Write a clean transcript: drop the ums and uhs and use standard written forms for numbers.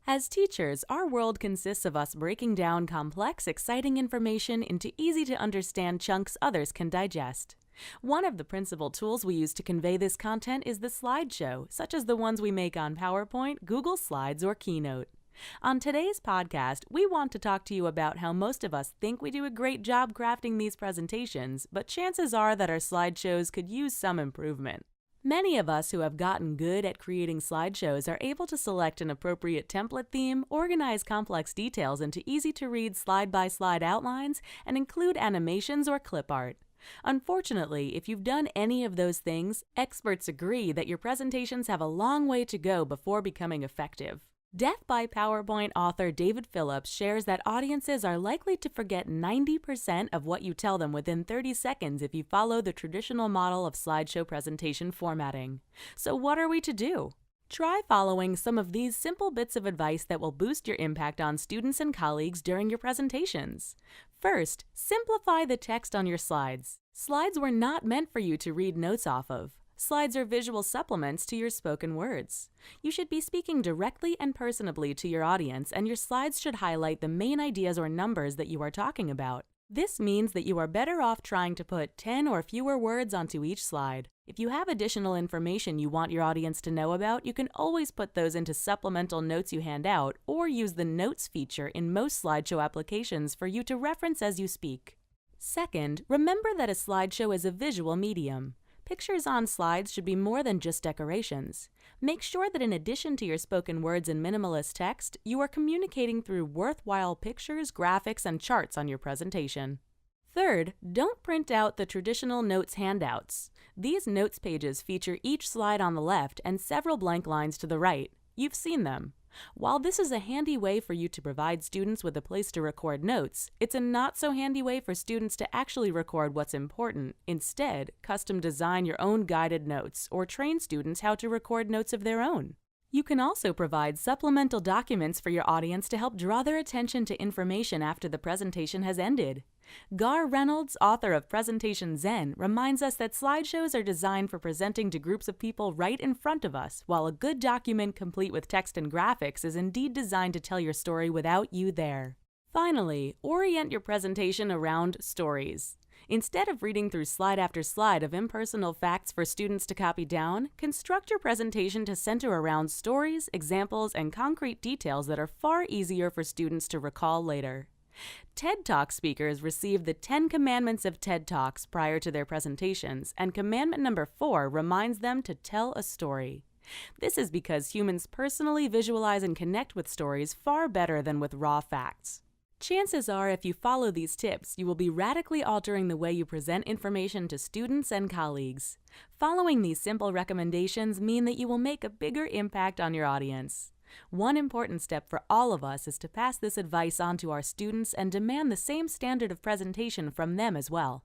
As teachers, our world consists of us breaking down complex, exciting information into easy-to-understand chunks others can digest. One of the principal tools we use to convey this content is the slideshow, such as the ones we make on PowerPoint, Google Slides, or Keynote. On today's podcast, we want to talk to you about how most of us think we do a great job crafting these presentations, but chances are that our slideshows could use some improvement. Many of us who have gotten good at creating slideshows are able to select an appropriate template theme, organize complex details into easy-to-read slide-by-slide outlines, and include animations or clip art. Unfortunately, if you've done any of those things, experts agree that your presentations have a long way to go before becoming effective. Death by PowerPoint author David Phillips shares that audiences are likely to forget 90% of what you tell them within 30 seconds if you follow the traditional model of slideshow presentation formatting. So what are we to do? Try following some of these simple bits of advice that will boost your impact on students and colleagues during your presentations. First, simplify the text on your slides. Slides were not meant for you to read notes off of. Slides are visual supplements to your spoken words. You should be speaking directly and personably to your audience, and your slides should highlight the main ideas or numbers that you are talking about. This means that you are better off trying to put 10 or fewer words onto each slide. If you have additional information you want your audience to know about, you can always put those into supplemental notes you hand out, or use the Notes feature in most slideshow applications for you to reference as you speak. Second, remember that a slideshow is a visual medium. Pictures on slides should be more than just decorations. Make sure that in addition to your spoken words and minimalist text, you are communicating through worthwhile pictures, graphics, and charts on your presentation. Third, don't print out the traditional notes handouts. These notes pages feature each slide on the left and several blank lines to the right. You've seen them. While this is a handy way for you to provide students with a place to record notes, it's a not-so-handy way for students to actually record what's important. Instead, custom design your own guided notes or train students how to record notes of their own. You can also provide supplemental documents for your audience to help draw their attention to information after the presentation has ended. Gar Reynolds, author of Presentation Zen, reminds us that slideshows are designed for presenting to groups of people right in front of us, while a good document complete with text and graphics is indeed designed to tell your story without you there. Finally, orient your presentation around stories. Instead of reading through slide after slide of impersonal facts for students to copy down, construct your presentation to center around stories, examples, and concrete details that are far easier for students to recall later. TED Talk speakers receive the 10 commandments of TED Talks prior to their presentations, and commandment number 4 reminds them to tell a story. This is because humans personally visualize and connect with stories far better than with raw facts. Chances are, if you follow these tips, you will be radically altering the way you present information to students and colleagues. Following these simple recommendations mean that you will make a bigger impact on your audience. One important step for all of us is to pass this advice on to our students and demand the same standard of presentation from them as well.